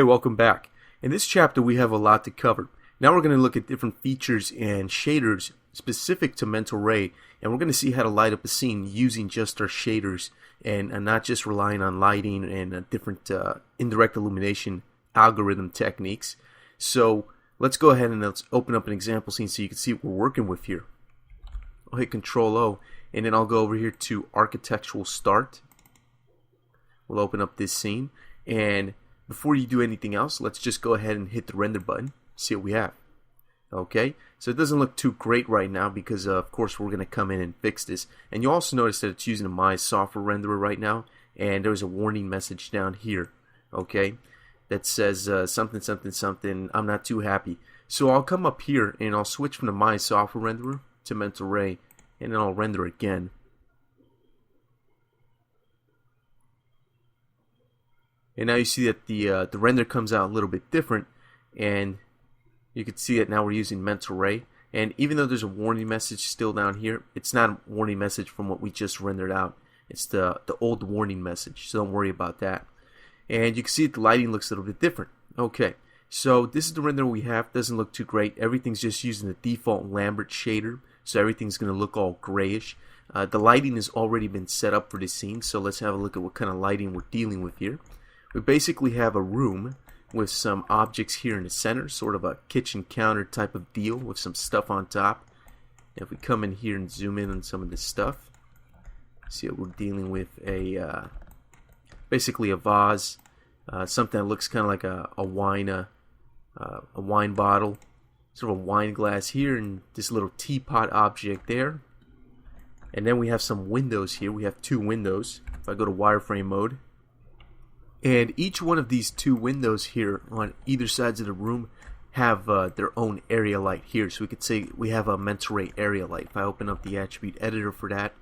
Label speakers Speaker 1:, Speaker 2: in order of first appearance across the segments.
Speaker 1: Hey, welcome back. In this chapter we have a lot to cover. Now we're going to look at different features and shaders specific to mental ray, and we're going to see how to light up a scene using just our shaders and not just relying on lighting and different indirect illumination algorithm techniques. So let's go ahead and let's open up an example scene so you can see what we're working with here. I'll hit Control O and then I'll go over here to Architectural Start. We'll open up this scene, and before you do anything else, let's just go ahead and hit the render button, see what we have. Okay, so it doesn't look too great right now because of course we're going to come in and fix this. And you also notice that it's using a My Software renderer right now, and there's a warning message down here, okay, that says something, I'm not too happy. So I'll come up here and I'll switch from the My Software renderer to Mental Ray, and then I'll render again. And now you see that the render comes out a little bit different, and you can see that now we're using Mental Ray. And even though there's a warning message still down here, it's not a warning message from what we just rendered out. It's the old warning message, so don't worry about that. And you can see that the lighting looks a little bit different. Okay, so this is the render we have. Doesn't look too great. Everything's just using the default Lambert shader, so everything's going to look all grayish. The lighting has already been set up for this scene, so let's have a look at what kind of lighting we're dealing with here. We basically have a room with some objects here in the center, sort of a kitchen counter type of deal with some stuff on top. And if we come in here and zoom in on some of this stuff, see what we're dealing with, basically a vase, something that looks kind of like a wine bottle, sort of a wine glass here, and this little teapot object there. And then we have some windows here. We have two windows. If I go to wireframe mode, and each one of these two windows here on either sides of the room have their own area light here. So we could say we have a Mental Ray area light. If I open up the attribute editor for that,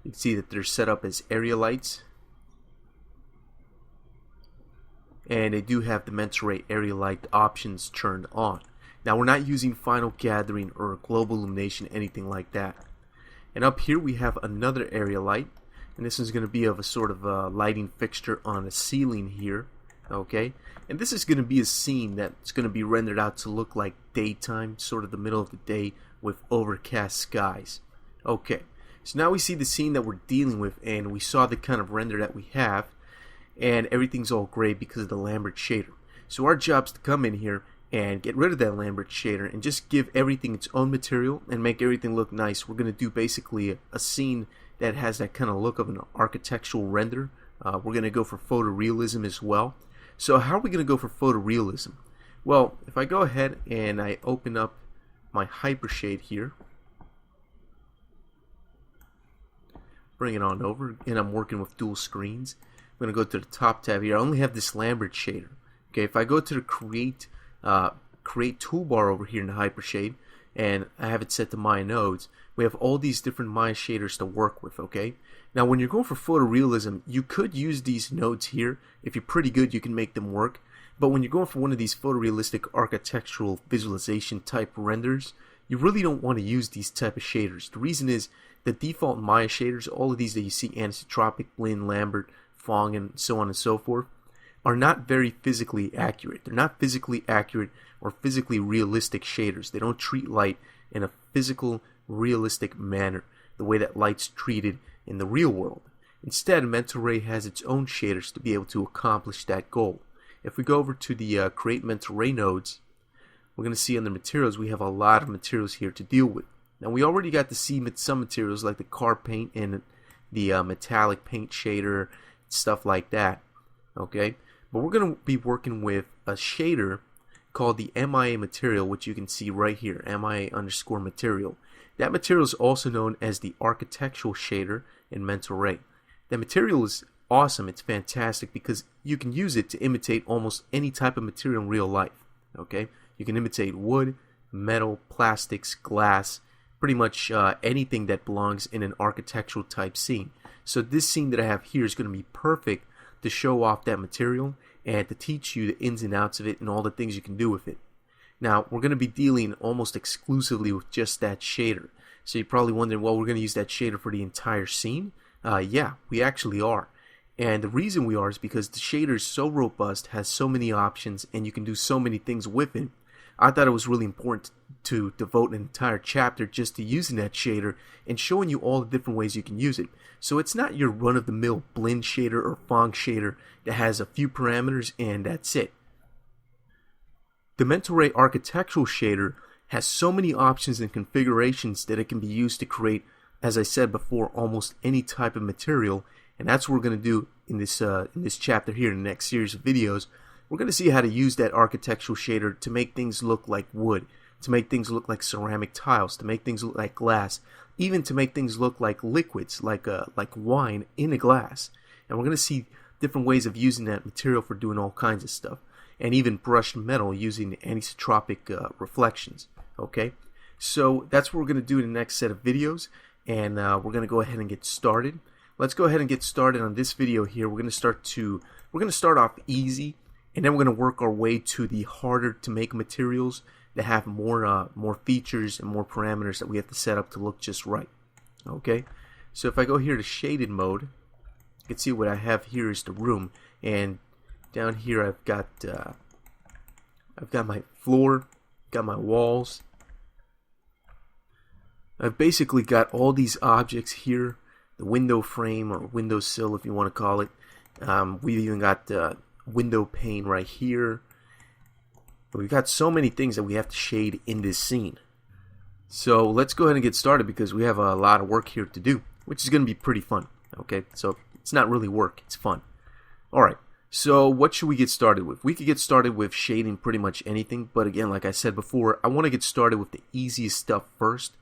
Speaker 1: you can see that they're set up as area lights. And they do have the Mental Ray area light options turned on. Now we're not using final gathering or global illumination, anything like that. And up here we have another area light. And this is going to be of a sort of a lighting fixture on a ceiling here, okay? And this is going to be a scene that's going to be rendered out to look like daytime, sort of the middle of the day with overcast skies. Okay, so now we see the scene that we're dealing with, and we saw the kind of render that we have, and everything's all gray because of the Lambert shader. So our job is to come in here and get rid of that Lambert shader and just give everything its own material and make everything look nice. We're going to do basically a scene that has that kind of look of an architectural render. We're going to go for photorealism as well. So how are we going to go for photorealism? Well, if I go ahead and I open up my hypershade here, bring it on over, and I'm working with dual screens. I'm going to go to the top tab here. I only have this Lambert shader. Okay, if I go to the create toolbar over here in the hypershade, and I have it set to Maya nodes, we have all these different Maya shaders to work with, okay? Now when you're going for photorealism, you could use these nodes here. If you're pretty good, you can make them work. But when you're going for one of these photorealistic architectural visualization type renders, you really don't want to use these type of shaders. The reason is the default Maya shaders, all of these that you see, anisotropic, Blinn, Lambert, Phong, and so on and so forth, are not very physically accurate. They're not physically accurate or physically realistic shaders. They don't treat light in a physical, realistic manner, the way that light's treated in the real world. Instead, Mental Ray has its own shaders to be able to accomplish that goal. If we go over to the Create Mental Ray nodes, we're going to see under materials we have a lot of materials here to deal with. Now we already got to see some materials like the car paint and the metallic paint shader, stuff like that. Okay, but we're going to be working with a shader called the MIA material, which you can see right here, MIA_material. That material is also known as the architectural shader in Mental Ray. That material is awesome. It's fantastic because you can use it to imitate almost any type of material in real life. Okay, you can imitate wood, metal, plastics, glass, pretty much anything that belongs in an architectural type scene. So this scene that I have here is going to be perfect to show off that material and to teach you the ins and outs of it and all the things you can do with it. Now, we're going to be dealing almost exclusively with just that shader. So you're probably wondering, well, we're going to use that shader for the entire scene? Yeah, we actually are. And the reason we are is because the shader is so robust, has so many options, and you can do so many things with it. I thought it was really important to devote an entire chapter just to using that shader and showing you all the different ways you can use it. So it's not your run-of-the-mill blend shader or fog shader that has a few parameters and that's it. The mental ray architectural shader has so many options and configurations that it can be used to create, as I said before, almost any type of material. And that's what we're going to do in this chapter here in the next series of videos. We're going to see how to use that architectural shader to make things look like wood, to make things look like ceramic tiles, to make things look like glass, even to make things look like liquids, like wine in a glass. And we're going to see different ways of using that material for doing all kinds of stuff, and even brushed metal using anisotropic reflections. Okay, so that's what we're going to do in the next set of videos, and we're going to go ahead and get started. Let's go ahead and get started on this video here. We're going to start off easy, and then we're going to work our way to the harder to make materials that have more features and more parameters that we have to set up to look just right. Okay, so if I go here to shaded mode, you can see what I have here is the room, and down here I've got my floor, got my walls. I've basically got all these objects here, the window frame or window sill if you want to call it. We've even got the window pane right here. But we've got so many things that we have to shade in this scene. So let's go ahead and get started because we have a lot of work here to do, which is going to be pretty fun. Okay, so it's not really work, it's fun. Alright, so what should we get started with? We could get started with shading pretty much anything, but again, like I said before, I want to get started with the easiest stuff first.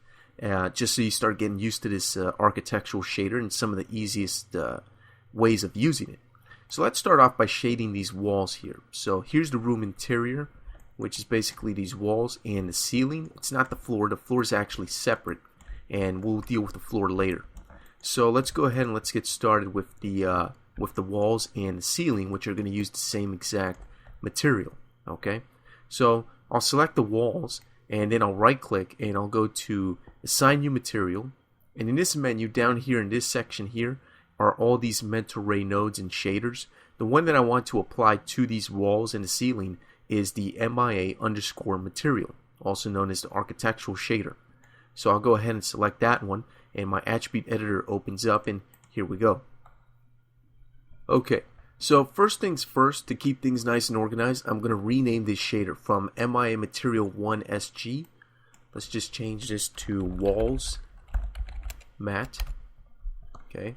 Speaker 1: Just so you start getting used to this architectural shader and some of the easiest ways of using it. So let's start off by shading these walls here. So here's the room interior, which is basically these walls, and the ceiling. It's not the floor. The floor is actually separate, and we'll deal with the floor later. So let's go ahead and let's get started with the walls and the ceiling, which are going to use the same exact material. Okay, so I'll select the walls, and then I'll right click and I'll go to assign new material, and in this menu down here in this section here are all these mental ray nodes and shaders. The one that I want to apply to these walls and the ceiling is the MIA underscore material, also known as the architectural shader. So I'll go ahead and select that one, and my attribute editor opens up, and here we go. Okay, so first things first, to keep things nice and organized, I'm going to rename this shader from MIA Material 1 SG. Let's just change this to Walls Matte. Okay,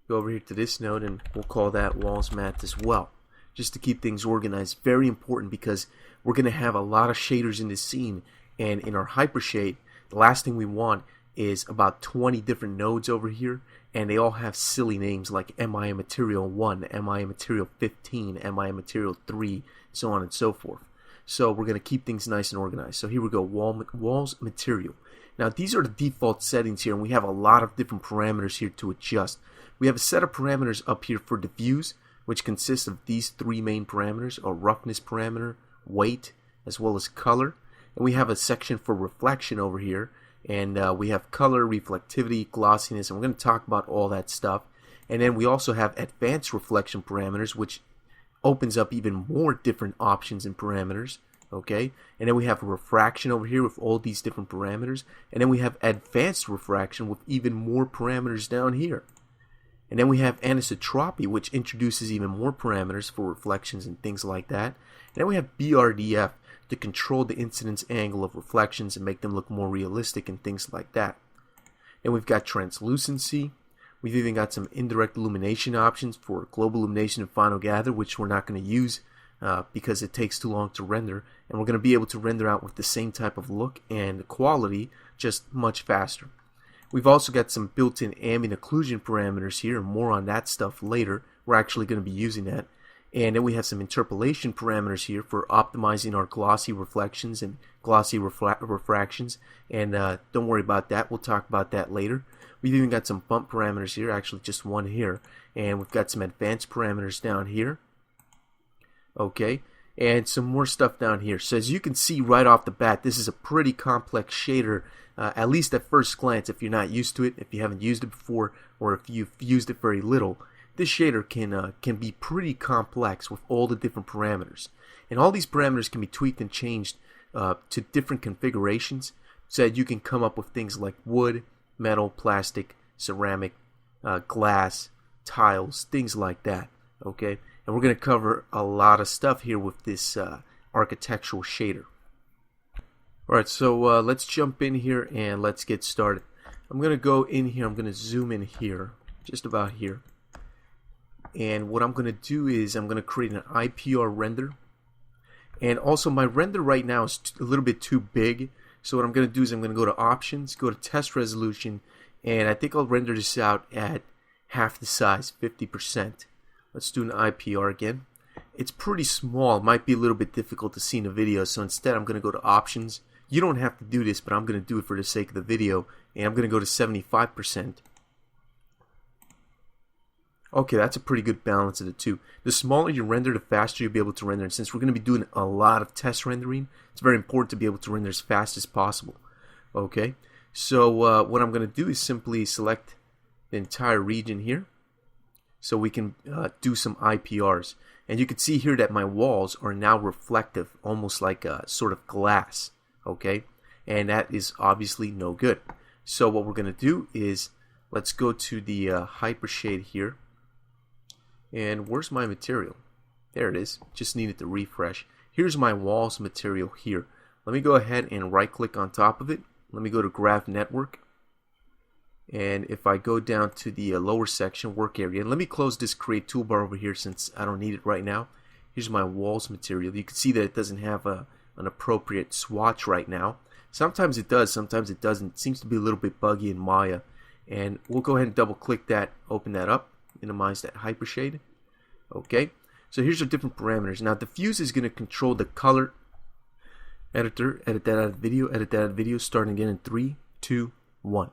Speaker 1: go over here to this node and we'll call that Walls Matte as well, just to keep things organized. Very important because we're going to have a lot of shaders in this scene, and in our hypershade, the last thing we want is about 20 different nodes over here, and they all have silly names like MIA Material 1, MIA Material 15, MIA Material 3, so on and so forth. So we're going to keep things nice and organized. So here we go, Walls Material. Now these are the default settings here, and we have a lot of different parameters here to adjust. We have a set of parameters up here for diffuse, which consists of these three main parameters: a roughness parameter, weight, as well as color. And we have a section for reflection over here, and we have color, reflectivity, glossiness, and we're going to talk about all that stuff. And then we also have advanced reflection parameters, which opens up even more different options and parameters. Okay, and then we have refraction over here with all these different parameters, and then we have advanced refraction with even more parameters down here. And then we have anisotropy, which introduces even more parameters for reflections and things like that. And then we have BRDF to control the incidence angle of reflections and make them look more realistic and things like that. And we've got translucency. We've even got some indirect illumination options for global illumination and final gather, which we're not going to use because it takes too long to render. And we're going to be able to render out with the same type of look and quality, just much faster. We've also got some built-in ambient occlusion parameters here, and more on that stuff later. We're actually going to be using that. And then we have some interpolation parameters here for optimizing our glossy reflections and glossy refractions. And don't worry about that. We'll talk about that later. We've even got some bump parameters here, actually just one here. And we've got some advanced parameters down here. Okay, and some more stuff down here. So as you can see right off the bat, this is a pretty complex shader, at least at first glance if you're not used to it, if you haven't used it before, or if you've used it very little. this shader can be pretty complex with all the different parameters. And all these parameters can be tweaked and changed to different configurations so that you can come up with things like wood, metal, plastic, ceramic, glass, tiles, things like that. Okay, and we're going to cover a lot of stuff here with this architectural shader. Alright, so let's jump in here and let's get started. I'm going to go in here, I'm going to zoom in here, just about here. And what I'm going to do is I'm going to create an IPR render. And also my render right now is a little bit too big. So what I'm going to do is I'm going to go to Options, go to Test Resolution, and I think I'll render this out at half the size, 50%. Let's do an IPR again. It's pretty small, it might be a little bit difficult to see in the video, so instead I'm going to go to Options. You don't have to do this, but I'm going to do it for the sake of the video, and I'm going to go to 75%. Okay, that's a pretty good balance of the two. The smaller you render, the faster you'll be able to render. And since we're going to be doing a lot of test rendering, it's very important to be able to render as fast as possible. Okay, so what I'm going to do is simply select the entire region here so we can do some IPRs. And you can see here that my walls are now reflective, almost like a sort of glass. Okay, and that is obviously no good. So what we're going to do is let's go to the hypershade here. And where's my material? There it is. Just needed to refresh. Here's my walls material here. Let me go ahead and right click on top of it. Let me go to Graph Network. And if I go down to the lower section, work area, and let me close this create toolbar over here since I don't need it right now. Here's my walls material. You can see that it doesn't have an appropriate swatch right now. Sometimes it does, sometimes it doesn't. It seems to be a little bit buggy in Maya. And we'll go ahead and double click that, open that up. Minimize that hypershade. Okay, so here's our different parameters. Now diffuse is going to control the color editor. Edit that out of video. Edit that out of video. Starting again in 3, 2, 1.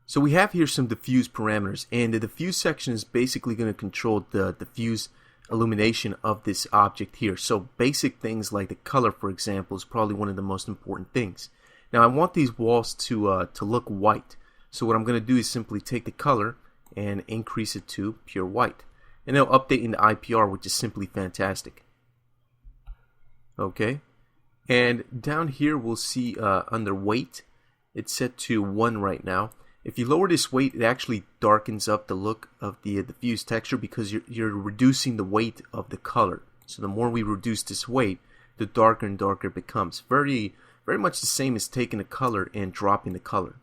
Speaker 1: So we have here some diffuse parameters, and the diffuse section is basically going to control the diffuse illumination of this object here. So basic things like the color, for example, is probably one of the most important things. Now I want these walls to look white. So what I'm going to do is simply take the color and increase it to pure white, and it'll update in the IPR, which is simply fantastic. Okay, and down here we'll see under weight, it's set to 1 right now. If you lower this weight, it actually darkens up the look of the diffuse texture because you're reducing the weight of the color. So the more we reduce this weight, the darker and darker it becomes. Very much the same as taking a color and dropping the color.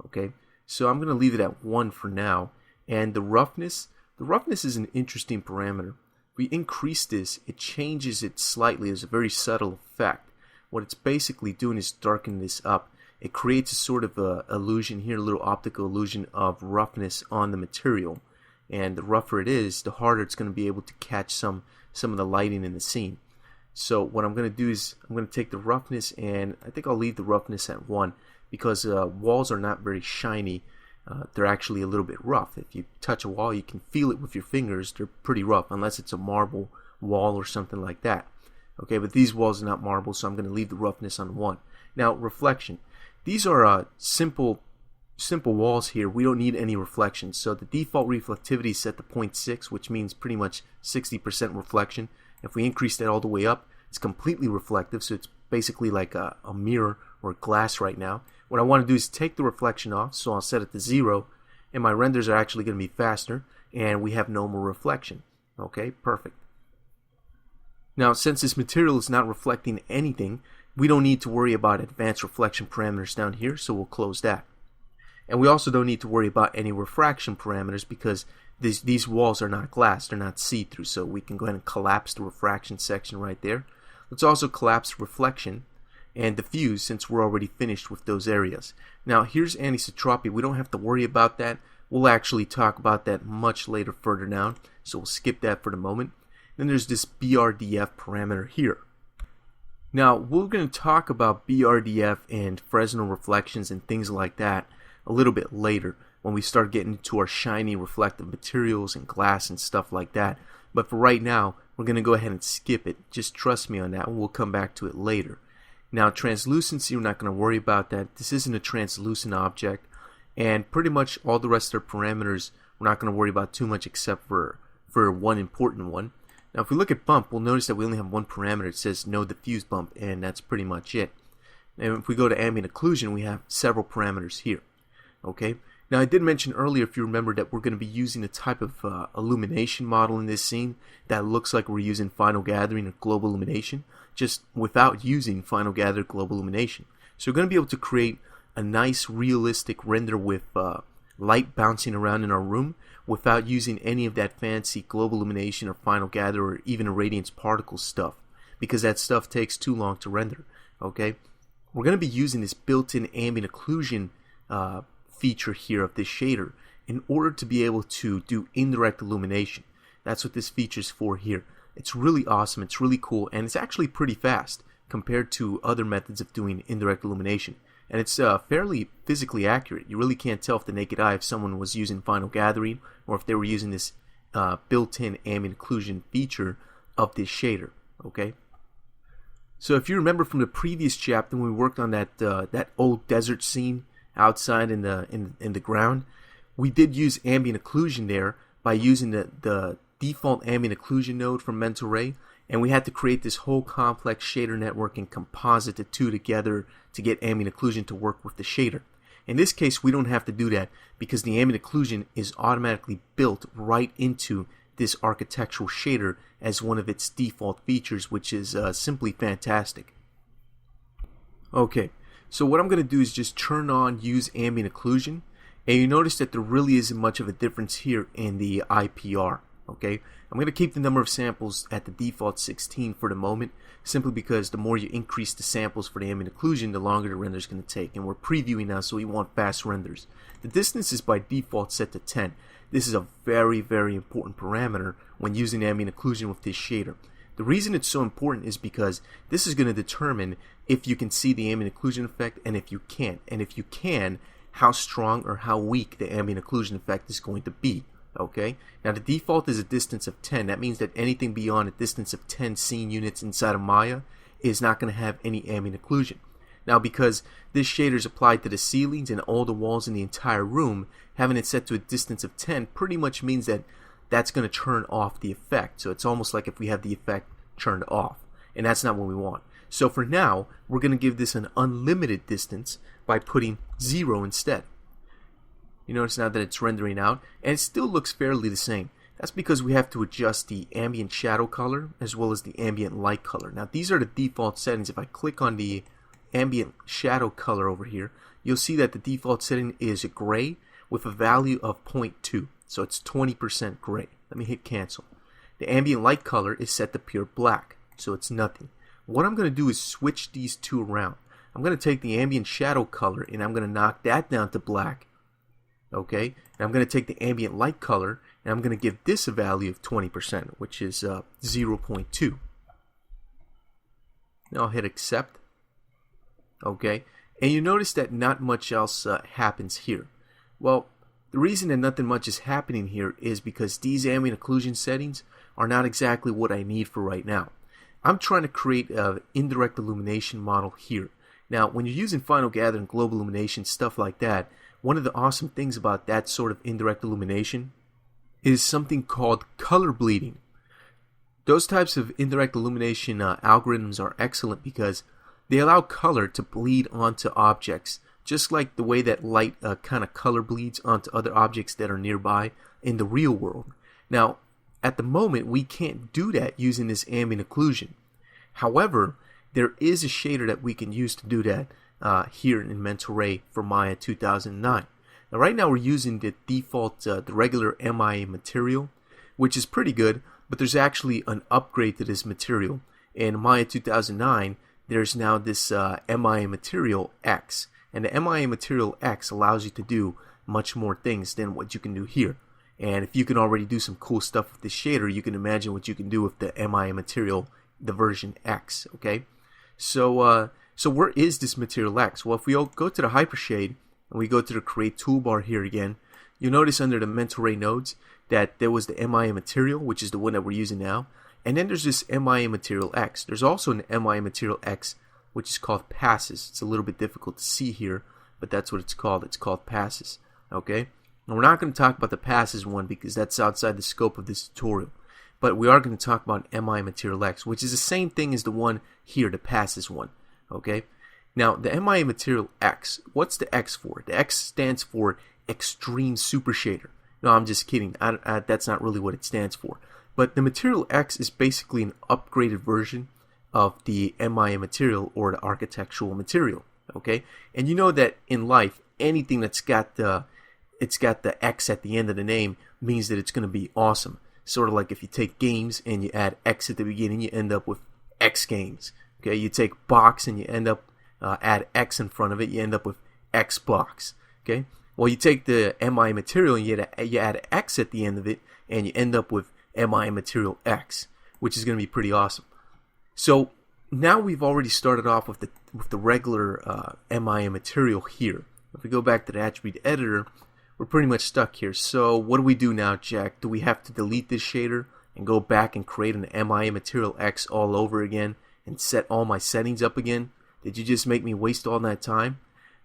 Speaker 1: Okay. So I'm going to leave it at 1 for now. And the roughness is an interesting parameter. If we increase this, it changes it slightly. It's a very subtle effect. What it's basically doing is darkening this up. It creates a sort of illusion here, a little optical illusion of roughness on the material. And the rougher it is, the harder it's going to be able to catch some of the lighting in the scene. So what I'm going to do is I'm going to take the roughness, and I think I'll leave the roughness at 1. Because walls are not very shiny, they're actually a little bit rough. If you touch a wall, you can feel it with your fingers. They're pretty rough, unless it's a marble wall or something like that. Okay, but these walls are not marble, so I'm going to leave the roughness on 1. Now, reflection. These are simple walls here. We don't need any reflection. So the default reflectivity is set to 0.6, which means pretty much 60% reflection. If we increase that all the way up, it's completely reflective, so it's basically like a mirror or glass right now. What I want to do is take the reflection off, so I'll set it to 0, and my renders are actually going to be faster, and we have no more reflection. Okay, perfect. Now, since this material is not reflecting anything, we don't need to worry about advanced reflection parameters down here, so we'll close that. And we also don't need to worry about any refraction parameters because these walls are not glass, they're not see-through, so we can go ahead and collapse the refraction section right there. Let's also collapse reflection and diffuse since we're already finished with those areas. Now here's anisotropy. We don't have to worry about that. We'll actually talk about that much later further down, so we'll skip that for the moment. Then there's this BRDF parameter here. Now we're going to talk about BRDF and Fresnel reflections and things like that a little bit later when we start getting into our shiny reflective materials and glass and stuff like that. But for right now, we're going to go ahead and skip it. Just trust me on that one. We'll come back to it later. Now, translucency, we're not going to worry about that. This isn't a translucent object. And pretty much all the rest of our parameters we're not going to worry about too much except for one important one. Now if we look at bump, we'll notice that we only have one parameter. It says no diffuse bump, and that's pretty much it. And if we go to ambient occlusion, we have several parameters here. Okay. Now I did mention earlier, if you remember, that we're going to be using a type of illumination model in this scene that looks like we're using final gathering or global illumination, just without using final gather global illumination. So we're going to be able to create a nice realistic render with light bouncing around in our room without using any of that fancy global illumination or final gather or even irradiance particle stuff, because that stuff takes too long to render. Okay, we're going to be using this built-in ambient occlusion feature here of this shader in order to be able to do indirect illumination. That's what this feature is for here. It's really awesome, it's really cool, and it's actually pretty fast compared to other methods of doing indirect illumination. And it's fairly physically accurate. You really can't tell if the naked eye if someone was using final gathering or if they were using this built-in ambient occlusion feature of this shader. Okay. So if you remember from the previous chapter when we worked on that old desert scene outside in the ground, we did use ambient occlusion there by using the default ambient occlusion node from Mental Ray, and we had to create this whole complex shader network and composite the two together to get ambient occlusion to work with the shader. In this case, we don't have to do that because the ambient occlusion is automatically built right into this architectural shader as one of its default features, which is simply fantastic. Okay, so what I'm going to do is just turn on use ambient occlusion, and you notice that there really isn't much of a difference here in the IPR. Okay, I'm going to keep the number of samples at the default 16 for the moment, simply because the more you increase the samples for the ambient occlusion, the longer the render is going to take. And we're previewing now, so we want fast renders. The distance is by default set to 10. This is a very, very important parameter when using ambient occlusion with this shader. The reason it's so important is because this is going to determine if you can see the ambient occlusion effect and if you can't. And if you can, how strong or how weak the ambient occlusion effect is going to be. Okay, now the default is a distance of 10. That means that anything beyond a distance of 10 scene units inside of Maya is not going to have any ambient occlusion. Now, because this shader is applied to the ceilings and all the walls in the entire room, having it set to a distance of 10 pretty much means that that's going to turn off the effect. So it's almost like if we have the effect turned off, and that's not what we want. So for now, we're going to give this an unlimited distance by putting 0 instead. You notice now that it's rendering out, and it still looks fairly the same. That's because we have to adjust the ambient shadow color as well as the ambient light color. Now these are the default settings. If I click on the ambient shadow color over here, you'll see that the default setting is gray with a value of 0.2. So it's 20% gray. Let me hit cancel. The ambient light color is set to pure black, so it's nothing. What I'm going to do is switch these two around. I'm going to take the ambient shadow color and I'm going to knock that down to black. Okay, and I'm going to take the ambient light color and I'm going to give this a value of 20%, which is 0.2. Now I'll hit accept. Okay, and you notice that not much else happens here. Well, the reason that nothing much is happening here is because these ambient occlusion settings are not exactly what I need for right now. I'm trying to create an indirect illumination model here. Now, when you're using final gather and global illumination, stuff like that, one of the awesome things about that sort of indirect illumination is something called color bleeding. Those types of indirect illumination algorithms are excellent because they allow color to bleed onto objects, just like the way that light kind of color bleeds onto other objects that are nearby in the real world. Now, at the moment, we can't do that using this ambient occlusion. However, there is a shader that we can use to do that here in Mental Ray for Maya 2009. Now right now we're using the default, the regular MIA material, which is pretty good, but there's actually an upgrade to this material. In Maya 2009, there's now this MIA material X, and the MIA material X allows you to do much more things than what you can do here. And if you can already do some cool stuff with this shader, you can imagine what you can do with the MIA material, the version X, okay? So where is this material X? Well, if we go to the hypershade and we go to the create toolbar here again, you'll notice under the Mental Ray nodes that there was the MIA material, which is the one that we're using now, and then there's this MIA material X. There's also an MIA material X, which is called passes. It's a little bit difficult to see here, but that's what it's called. It's called passes, okay? Now, we're not going to talk about the passes one because that's outside the scope of this tutorial. But we are going to talk about MI Material X, which is the same thing as the one here, the passes one. Okay? Now, the MI Material X, what's the X for? The X stands for Extreme Super Shader. No, I'm just kidding. That's not really what it stands for. But the Material X is basically an upgraded version of the MI material or the architectural material. Okay? And you know that in life, anything that's got the X at the end of the name means that it's going to be awesome. Sort of like if you take games and you add X at the beginning, you end up with X Games. Okay, you take box and you end up add X in front of it, you end up with X blocks. Okay, well you take the MI material and you add X at the end of it, and you end up with MI Material X, which is going to be pretty awesome. So now we've already started off with the regular MI material here. If we go back to the attribute editor, we're pretty much stuck here. So what do we do now, Jack? Do we have to delete this shader and go back and create an MI Material X all over again and set all my settings up again? Did you just make me waste all that time?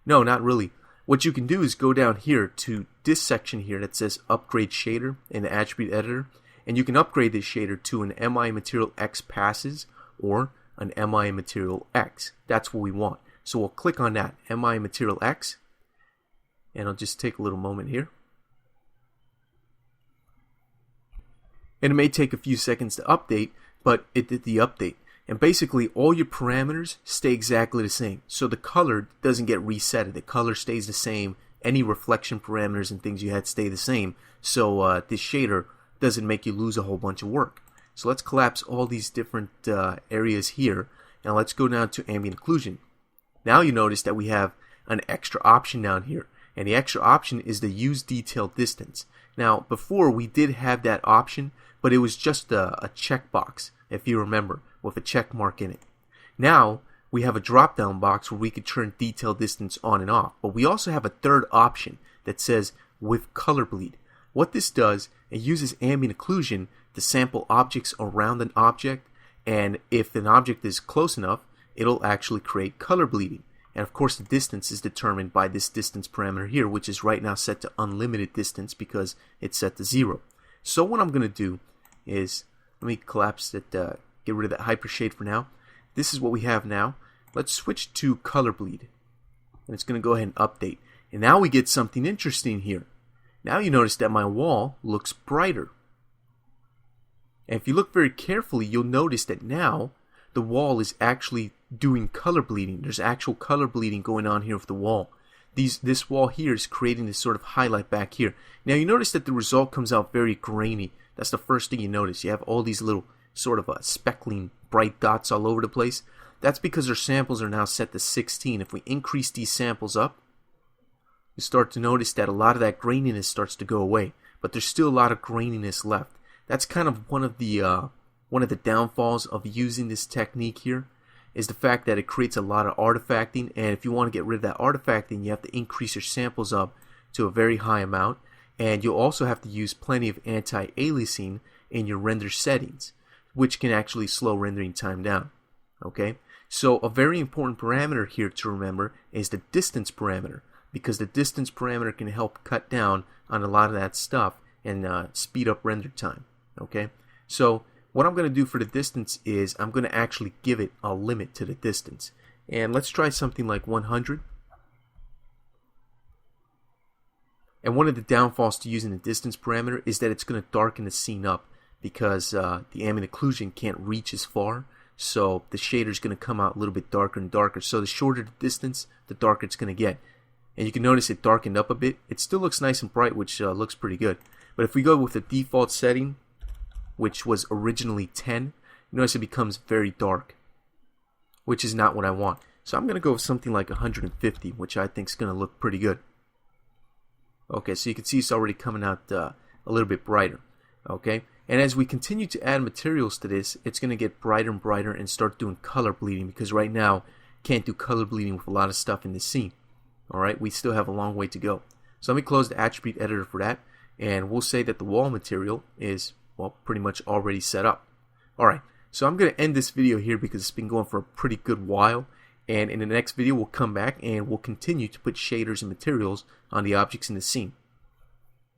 Speaker 1: No, not really. What you can do is go down here to this section here that says Upgrade Shader in the attribute editor, and you can upgrade this shader to an MI Material X Passes or an MI Material X. That's what we want. So we'll click on that, MI Material X, and I'll just take a little moment here. And it may take a few seconds to update, but it did the update. And basically all your parameters stay exactly the same. So the color doesn't get reset. The color stays the same. Any reflection parameters and things you had stay the same. So this shader doesn't make you lose a whole bunch of work. So let's collapse all these different areas here. And let's go down to Ambient Occlusion. Now you notice that we have an extra option down here. And the extra option is the Use Detail Distance. Now, before we did have that option, but it was just a checkbox, if you remember, with a check mark in it. Now, we have a drop-down box where we could turn detail distance on and off. But we also have a third option that says with color bleed. What this does, it uses ambient occlusion to sample objects around an object, and if an object is close enough, it'll actually create color bleeding. And of course the distance is determined by this distance parameter here, which is right now set to unlimited distance because it's set to 0. So what I'm going to do is, let me collapse it, get rid of that hypershade for now. This is what we have now. Let's switch to color bleed. And it's going to go ahead and update. And now we get something interesting here. Now you notice that my wall looks brighter. And if you look very carefully, you'll notice that now the wall is actually doing color bleeding. There's actual color bleeding going on here with the wall. This wall here is creating this sort of highlight back here. Now you notice that the result comes out very grainy. That's the first thing you notice. You have all these little sort of speckling bright dots all over the place. That's because our samples are now set to 16. If we increase these samples up, you start to notice that a lot of that graininess starts to go away. But there's still a lot of graininess left. That's kind of one of the downfalls of using this technique here, is the fact that it creates a lot of artifacting, and if you want to get rid of that artifacting, you have to increase your samples up to a very high amount, and you'll also have to use plenty of anti-aliasing in your render settings, which can actually slow rendering time down. Okay, so a very important parameter here to remember is the distance parameter, because the distance parameter can help cut down on a lot of that stuff and speed up render time. Okay, so what I'm going to do for the distance is I'm going to actually give it a limit to the distance. And let's try something like 100. And one of the downfalls to using the distance parameter is that it's going to darken the scene up because the ambient occlusion can't reach as far. So the shader is going to come out a little bit darker and darker. So the shorter the distance, the darker it's going to get. And you can notice it darkened up a bit. It still looks nice and bright, which looks pretty good. But if we go with the default setting, which was originally 10, you notice it becomes very dark, which is not what I want. So I'm going to go with something like 150, which I think is going to look pretty good. Okay, so you can see it's already coming out a little bit brighter. Okay, and as we continue to add materials to this, it's going to get brighter and brighter and start doing color bleeding, because right now can't do color bleeding with a lot of stuff in this scene. Alright, we still have a long way to go. So let me close the attribute editor for that, and we'll say that the wall material is, well, pretty much already set up. Alright, so I'm going to end this video here because it's been going for a pretty good while, and in the next video we'll come back and we'll continue to put shaders and materials on the objects in the scene.